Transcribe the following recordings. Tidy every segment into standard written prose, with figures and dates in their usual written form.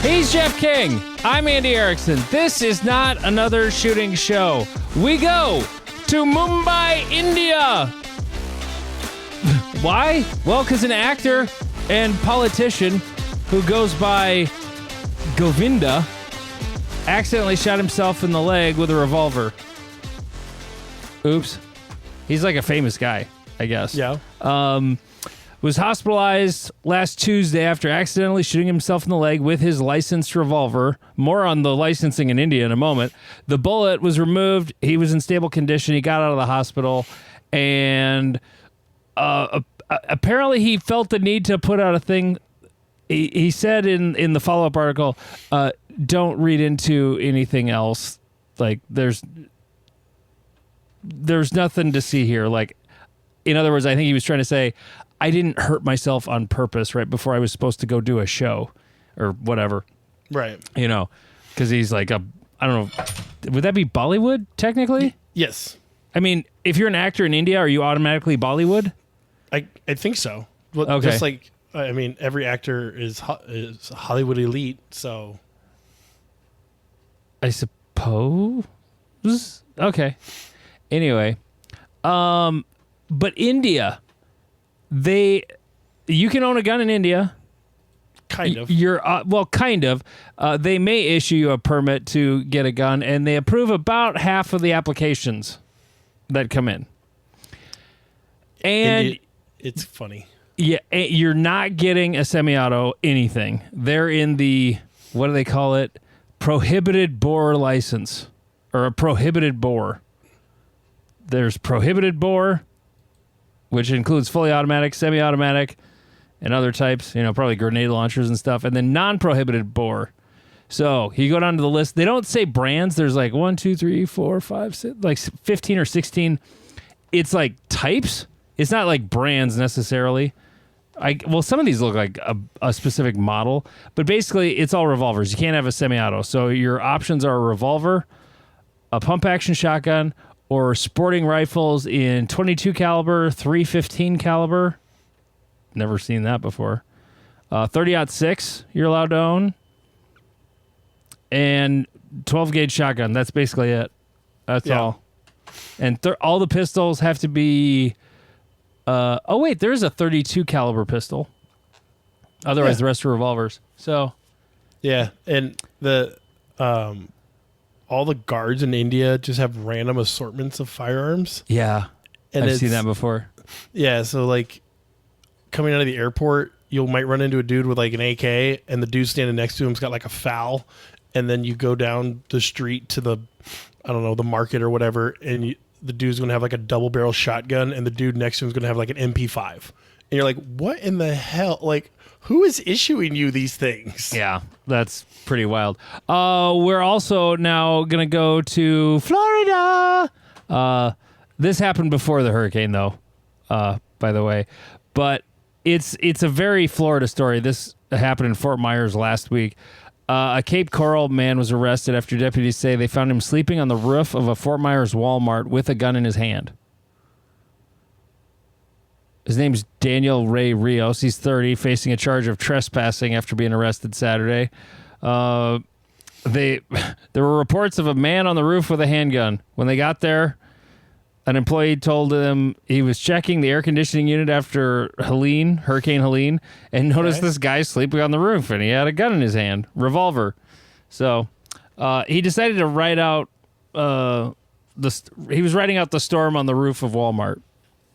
He's Jeff King. I'm Andy Erickson. This is Not Another Shooting Show. We go to Mumbai, India. Why? Well, because an actor and politician who goes by Govinda accidentally shot himself in the leg with a revolver. Oops. He's like a famous guy, I guess. Yeah. Was hospitalized last Tuesday after accidentally shooting himself in the leg with his licensed revolver. More on the licensing in India in a moment. The bullet was removed. He was in stable condition. He got out of the hospital, and apparently he felt the need to put out a thing. He said in the follow-up article, don't read into anything else. Like, there's nothing to see here. Like, in other words, I think he was trying to say, I didn't hurt myself on purpose right before I was supposed to go do a show or whatever. Right. You know, because he's like I don't know, would that be Bollywood technically? Yes. I mean, if you're an actor in India, are you automatically Bollywood? I think so. Well, Okay. Just like, I mean, every actor is Hollywood elite, so. I suppose. Okay. Anyway, but India, you can own a gun in India. Kind of. Kind of. They may issue you a permit to get a gun, and they approve about half of the applications that come in. And it's funny. Yeah, you're not getting a semi-auto anything. They're in the, what do they call it? Prohibited bore license, or a prohibited bore. There's prohibited bore, which includes fully automatic, semi-automatic, and other types, probably grenade launchers and stuff, and then non-prohibited bore. So you go down to the list. They don't say brands. There's like 1, 2, 3, 4, 5, 6, like 15 or 16. It's like types. It's not like brands necessarily. Some of these look like a specific model, but basically it's all revolvers. You can't have a semi-auto. So your options are a revolver, a pump-action shotgun, or sporting rifles in 22 caliber, 315 caliber. Never seen that before. 30-06 you're allowed to own. And 12-gauge shotgun. That's basically it. That's all. And all the pistols have to be... there's a 32 caliber pistol. Otherwise, the rest are revolvers. So... Yeah, and all the guards in India just have random assortments of firearms. Yeah, and I've seen that before. Yeah, so like coming out of the airport, you might run into a dude with like an AK, and the dude standing next to him's got like a FAL, and then you go down the street to the market or whatever, and the dude's gonna have like a double barrel shotgun, and the dude next to him's gonna have like an MP5, and you're like, what in the hell? Like, who is issuing you these things? Yeah, that's pretty wild. We're also now going to go to Florida. This happened before the hurricane, though, by the way. But it's a very Florida story. This happened in Fort Myers last week. A Cape Coral man was arrested after deputies say they found him sleeping on the roof of a Fort Myers Walmart with a gun in his hand. His name's Daniel Ray Rios. He's 30, facing a charge of trespassing after being arrested Saturday. There were reports of a man on the roof with a handgun. When they got there, an employee told him he was checking the air conditioning unit after Hurricane Helene, and noticed this guy sleeping on the roof, and he had a gun in his hand, revolver. So he decided to write out he was writing out the storm on the roof of Walmart.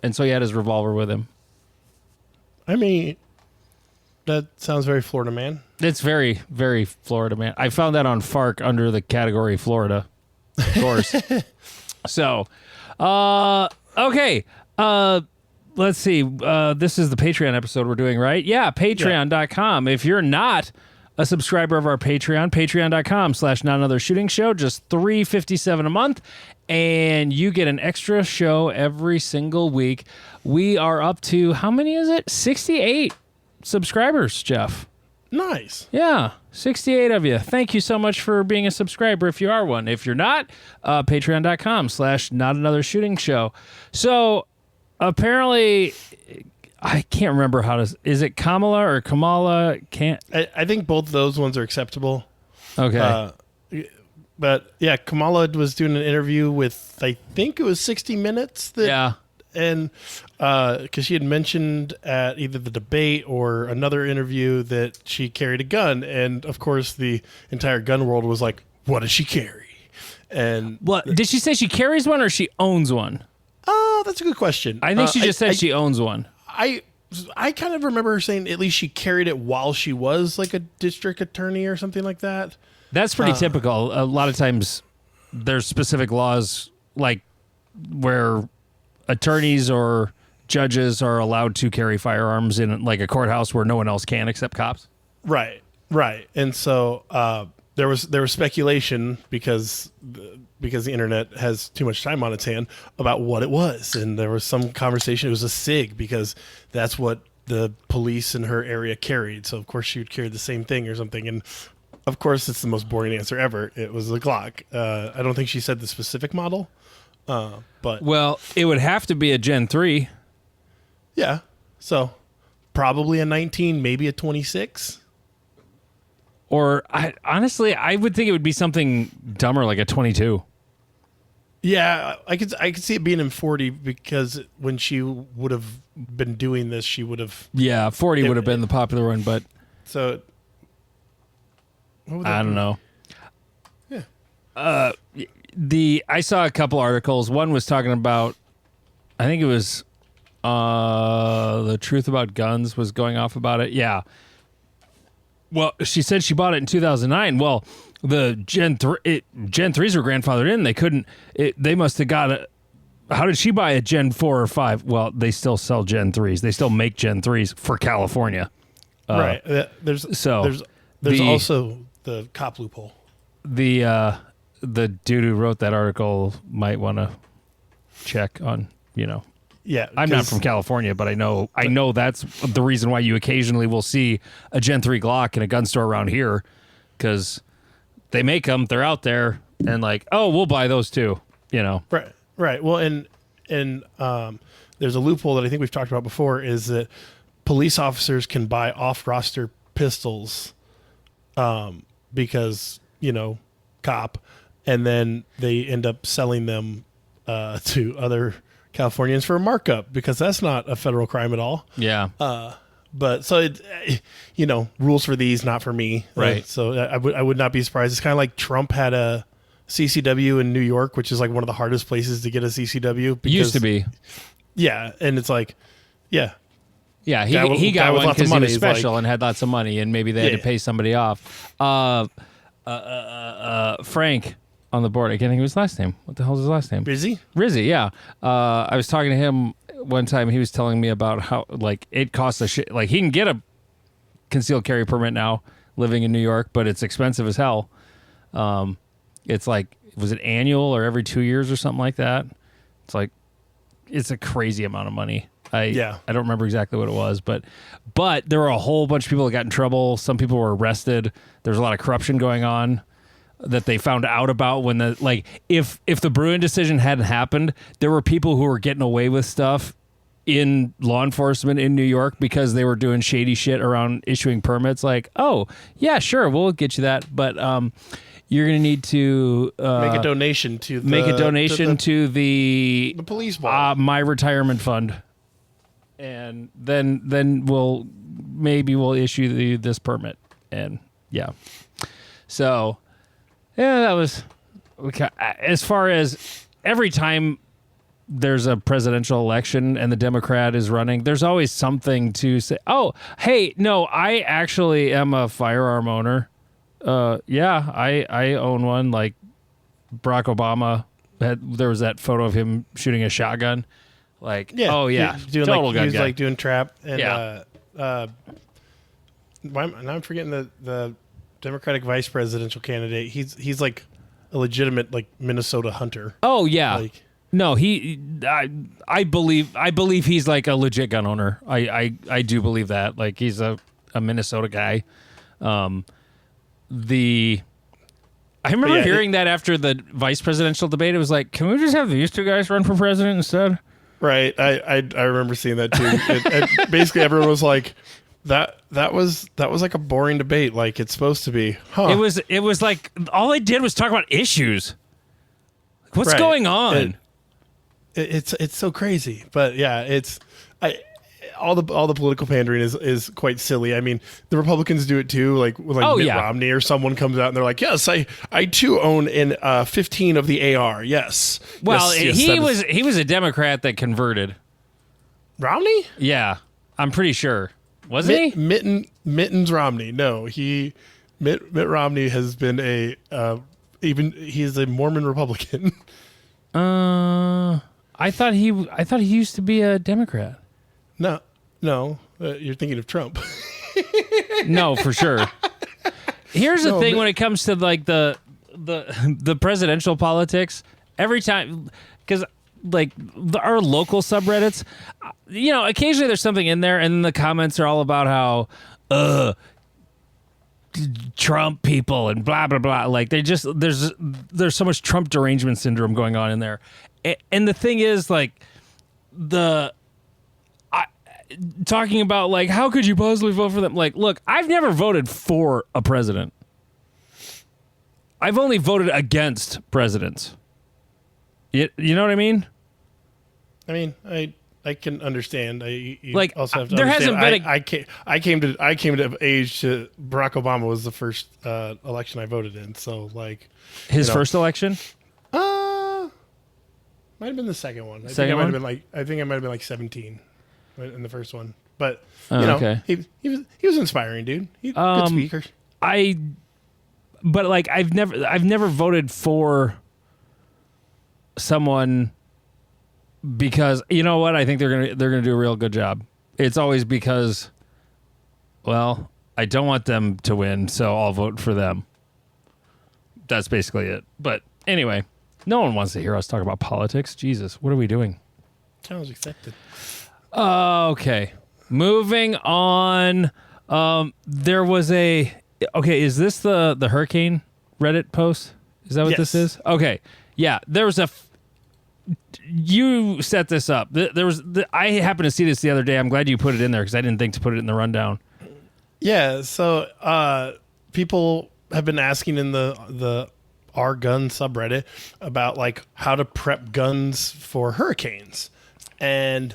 And so he had his revolver with him. I mean, that sounds very Florida man. It's very, very Florida man. I found that on FARC under the category Florida, of course. So, okay. Let's see. This is the Patreon episode we're doing, right? Yeah, patreon.com. If you're not a subscriber of our Patreon, patreon.com/notanothershootingshow, just $3.57 a month, and you get an extra show every single week. We are up to, how many is it? 68 subscribers, Jeff. Nice. Yeah, 68 of you. Thank you so much for being a subscriber if you are one. If you're not, patreon.com/notanothershootingshow. So apparently I can't remember is it Kamala or Kamala? Can't. I think both of those ones are acceptable. Okay. But yeah, Kamala was doing an interview with, I think it was 60 Minutes. Yeah. And because she had mentioned at either the debate or another interview that she carried a gun. And of course, the entire gun world was like, what does she carry? And What did she say? She carries one or she owns one? oh, that's a good question. I think she just said she owns one. I kind of remember her saying at least she carried it while she was like a district attorney or something like that. That's pretty typical. A lot of times there's specific laws like where attorneys or judges are allowed to carry firearms in like a courthouse where no one else can except cops. Right. And so there was speculation because the internet has too much time on its hand about what it was, and there was some conversation it was a SIG because that's what the police in her area carried. So of course she would carry the same thing or something, and of course it's the most boring answer ever. It was a Glock. I don't think she said the specific model, but Well, it would have to be a Gen 3. yeah. So probably a 19, maybe a 26. Or honestly, I would think it would be something dumber like a 22. Yeah, I could see it being in 40 because when she would have been doing this, she would have. Yeah, 40 would have been the popular one, but So what would that I don't be? know. Yeah. I saw a couple articles. One was talking about, I think it was The Truth About Guns was going off about it. Yeah. Well, she said she bought it in 2009. Well, the Gen 3s were grandfathered in. They couldn't. They must have got a. How did she buy a Gen 4 or 5? Well, they still sell Gen 3s. They still make Gen 3s for California. Right. There's the- also the cop loophole. The dude who wrote that article might want to check on, Yeah, I'm not 'cause- from California, but I know that's the reason why you occasionally will see a Gen 3 Glock in a gun store around here, because they make them, they're out there, and like, oh, we'll buy those too, Right. Well, and there's a loophole that I think we've talked about before is that police officers can buy off-roster pistols, because cop, and then they end up selling them to other Californians for a markup because that's not a federal crime at all. Yeah. But so it, rules for these, not for me. Right. So I would not be surprised. It's kind of like Trump had a CCW in New York, which is like one of the hardest places to get a CCW. Because, Used to be. Yeah, and it's like, yeah, Yeah, he Guy with got one lots of because he money was is special like- and had lots of money, and maybe they had to Yeah. pay somebody off. Frank on the board. I can't think of his last name. What the hell's his last name? busy. Rizzy, yeah. I was talking to him one time. He was telling me about how it costs a shit. Like he can get a concealed carry permit now, living in New York, but it's expensive as hell. It's like, was it annual or every 2 years or something like that? It's like, it's a crazy amount of money. I don't remember exactly what it was, but there were a whole bunch of people that got in trouble. Some people were arrested. There's a lot of corruption going on that they found out about when if the Bruin decision hadn't happened, there were people who were getting away with stuff in law enforcement in New York because they were doing shady shit around issuing permits. Like, oh yeah, sure, we'll get you that, but you're gonna need to Make a donation to the the police ball. my retirement fund, and then we'll issue this permit. And yeah, so yeah, that was as far as every time there's a presidential election and the Democrat is running, there's always something to say. Oh, hey, no, I actually am a firearm owner. Yeah, I own one. Like Barack Obama there was that photo of him shooting a shotgun. Like, oh yeah, doing total like, gun he was guy. like doing trap and Yeah. now I'm forgetting the Democratic vice presidential candidate. He's like a legitimate like Minnesota hunter. Oh yeah. Like No, I believe he's like a legit gun owner. I do believe that. Like he's a Minnesota guy. I remember yeah, hearing that after the vice presidential debate. It was like, can we just have these two guys run for president instead? Right. I remember seeing that too. And basically everyone was like, that was like a boring debate, like it's supposed to be. Huh. It was like all they did was talk about issues. What's Right. going on? It's so crazy. But yeah, all the political pandering is quite silly. I mean, the Republicans do it too. Like when Oh, Mitt yeah. Romney or someone comes out and they're like, "Yes, I too own an 15 of the AR." Yes. Well, Yes, he was a Democrat that converted. Romney. Yeah, I'm pretty sure. Wasn't he? Mittens Romney. No, Mitt Romney has been he's a Mormon Republican. I thought he used to be a Democrat. No, you're thinking of Trump. No, for sure. Here's the No, thing but- when it comes to like the presidential politics. Every time, because like our local subreddits, occasionally there's something in there, and the comments are all about how Trump people and blah blah blah. Like there's so much Trump derangement syndrome going on in there, and the thing is like talking about like how could you possibly vote for them? Like, look, I've never voted for a president. I've only voted against presidents. You know what I mean? I mean, I can understand. You Like, also have to there understand, hasn't been I came to age to Barack Obama was the first election I voted in. So like His first election? might have been the second one. I think I might have been like 17 in the first one. But okay. he was inspiring, dude. Good speaker. But like I've never voted for someone because you know what? I think they're gonna do a real good job. It's always because, well, I don't want them to win, so I'll vote for them. That's basically it. But anyway, no one wants to hear us talk about politics. Jesus, what are we doing? Challenge accepted. Okay, moving on. There was is this the hurricane Reddit post? Is that what this Yes. is? Okay. Yeah, there was you set this up. I happened to see this the other day. I'm glad you put it in there because I didn't think to put it in the rundown. Yeah, so people have been asking in the our gun subreddit about like how to prep guns for hurricanes, and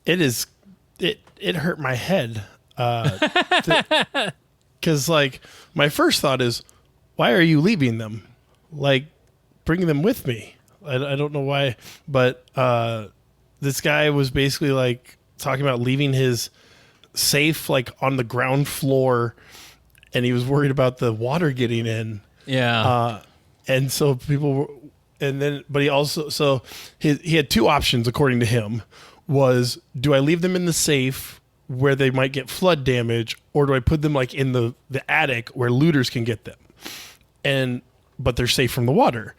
it hurt my head because like my first thought is, why are you leaving them? Like, bring them with me. I don't know why, but this guy was basically like talking about leaving his safe like on the ground floor, and he was worried about the water getting in. Yeah. And so people were, but he also, so he had two options according to him. Was, do I leave them in the safe where they might get flood damage, or do I put them like in the attic where looters can get them, but they're safe from the water?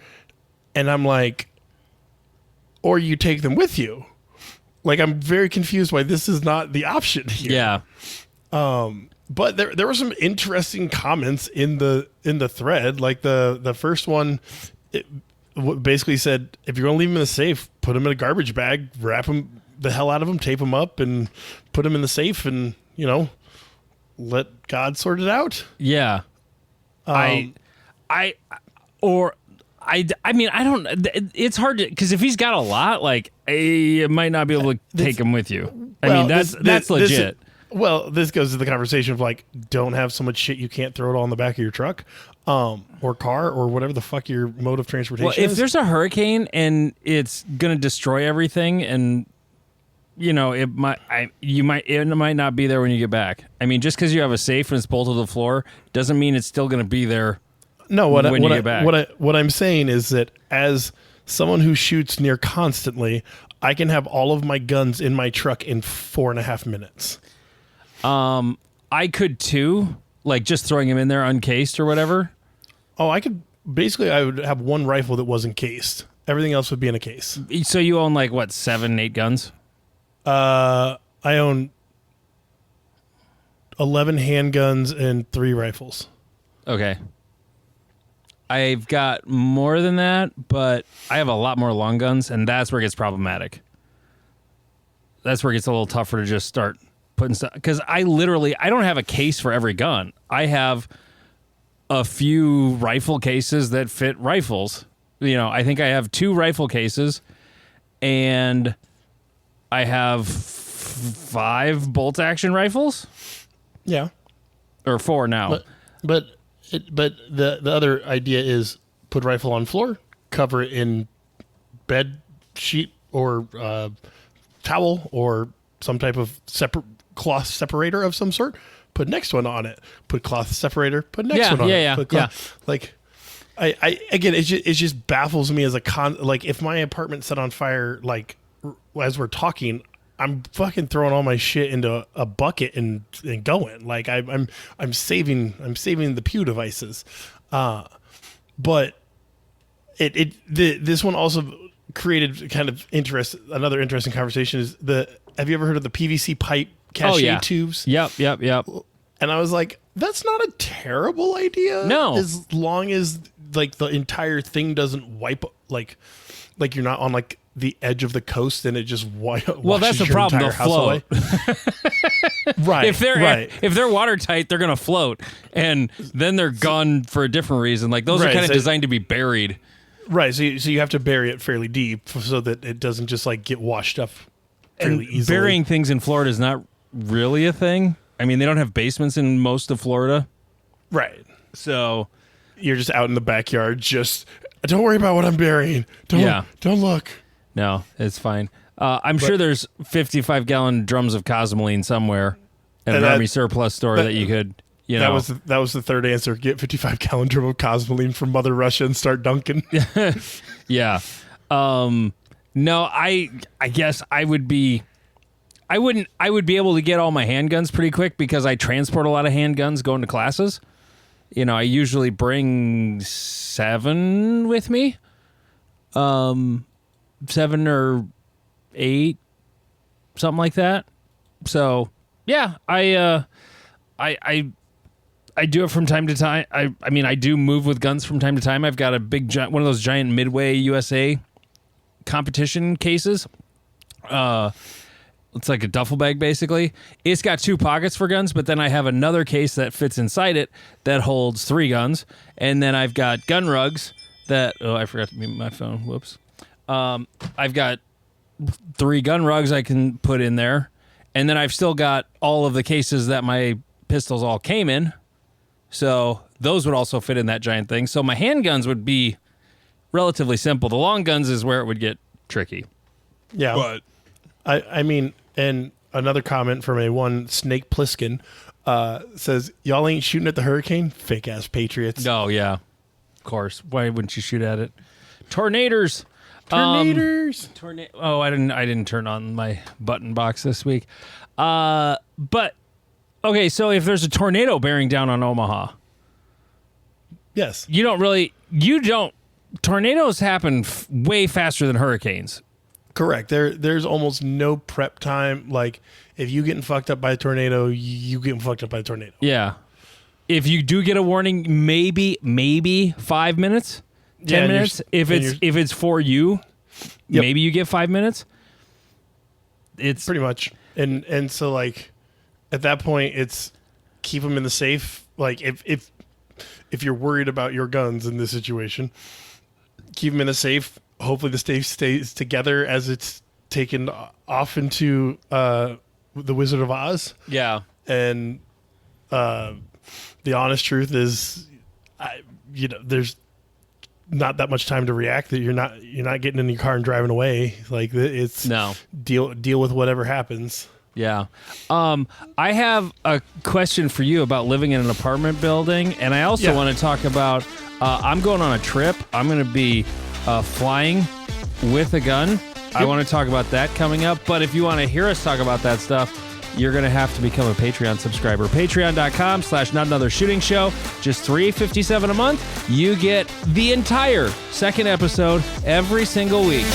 And I'm like, or you take them with you. Like, I'm very confused why this is not the option here. Yeah. But there were some interesting comments in the thread. Like the first one, basically said, if you're gonna leave them in the safe, put them in a garbage bag, wrap them the hell out of them, tape them up, and put them in the safe, and let God sort it out. Yeah. I mean, I don't. It's hard to, because if he's got a lot, like you might not be able to take him with you. I mean, that's legit. This goes to the conversation of like, don't have so much shit you can't throw it all in the back of your truck, or car, or whatever the fuck your mode of transportation Well, if is. there's a hurricane and it's gonna destroy everything, and it might not be there when you get back. I mean, just because you have a safe and it's bolted to the floor doesn't mean it's still gonna be there. No, when you get back. What I'm saying is that as someone who shoots near constantly, I can have all of my guns in my truck in 4.5 minutes. I could too, like just throwing him in there uncased or whatever. Oh, I would have one rifle that was encased. Everything else would be in a case. So you own like what, 7, 8 guns? I own 11 handguns and 3 rifles. Okay. I've got more than that, but I have a lot more long guns, and that's where it gets problematic. that's where it gets a little tougher to just start putting stuff. Because I don't have a case for every gun. I have a few rifle cases that fit rifles. I think I have 2 rifle cases, and I have 5 bolt action rifles. Yeah, or 4 now. But the other idea is put rifle on floor, cover it in bed sheet or towel or some type of separate cloth separator of some sort. Put next one on it. Put cloth separator. Put next one on it. Put Like, I again, it just baffles me as a like if my apartment's set on fire, like as we're talking, I'm fucking throwing all my shit into a bucket and going. Like I'm saving the Pew devices. But this one also created kind of another interesting conversation is have you ever heard of the PVC pipe cachet tubes? Yep. And I was like, that's not a terrible idea. No. As long as like the entire thing doesn't wipe like you're not on like the edge of the coast and it just well, that's the problem. They'll float. Right. If they're watertight, they're gonna float, and then they're gone for a different reason. Like those are kind of designed to be buried. Right. So you have to bury it fairly deep so that it doesn't just like get washed up fairly easily. Burying things in Florida is not really a thing. I mean, they don't have basements in most of Florida. Right. So you're just out in the backyard. Just don't worry about what I'm burying. Don't look. No, it's fine. I'm sure there's 55-gallon drums of Cosmoline somewhere at an Army surplus store that you could, That was the third answer. Get 55-gallon drum of Cosmoline from Mother Russia and start dunking. Yeah. No, I guess I would be able to get all my handguns pretty quick because I transport a lot of handguns going to classes. I usually bring 7 with me. 7 or 8, something like that. So yeah, I do it from time to time. I mean, I do move with guns from time to time. I've got a big one of those giant Midway USA competition cases. It's like a duffel bag, basically. It's got 2 pockets for guns, but then I have another case that fits inside it that holds 3 guns. And then I've got gun rugs that... Oh, I forgot to mute my phone. Whoops. I've got 3 gun rugs I can put in there. And then I've still got all of the cases that my pistols all came in. So those would also fit in that giant thing. So my handguns would be relatively simple. The long guns is where it would get tricky. Yeah. But I mean, and another comment from one Snake Pliskin says, y'all ain't shooting at the hurricane? Fake ass patriots. Oh, yeah. Of course. Why wouldn't you shoot at it? Tornadoes. Oh, I didn't turn on my button box this week. But okay, so if there's a tornado bearing down on Omaha, yes, tornadoes happen way faster than hurricanes. Correct. There's almost no prep time. Like if you getting fucked up by a tornado, you getting fucked up by a tornado. Yeah. If you do get a warning, maybe 5 minutes. 10 minutes. If it's for you, maybe you get 5 minutes. It's pretty much. And so like at that point it's keep them in the safe. Like if you're worried about your guns in this situation, keep them in the safe. Hopefully the safe stays together as it's taken off into the Wizard of Oz. Yeah. And the honest truth is there's not that much time to react. That you're not getting in your car and driving away. Like it's deal with whatever happens. Yeah. I have a question for you about living in an apartment building, and I also want to talk about I'm going on a trip. I'm going to be flying with a gun. Yep. I want to talk about that coming up, but if you want to hear us talk about that stuff, you're going to have to become a Patreon subscriber. Patreon.com/NotAnotherShootingShow. Just $3.57 a month. You get the entire second episode every single week.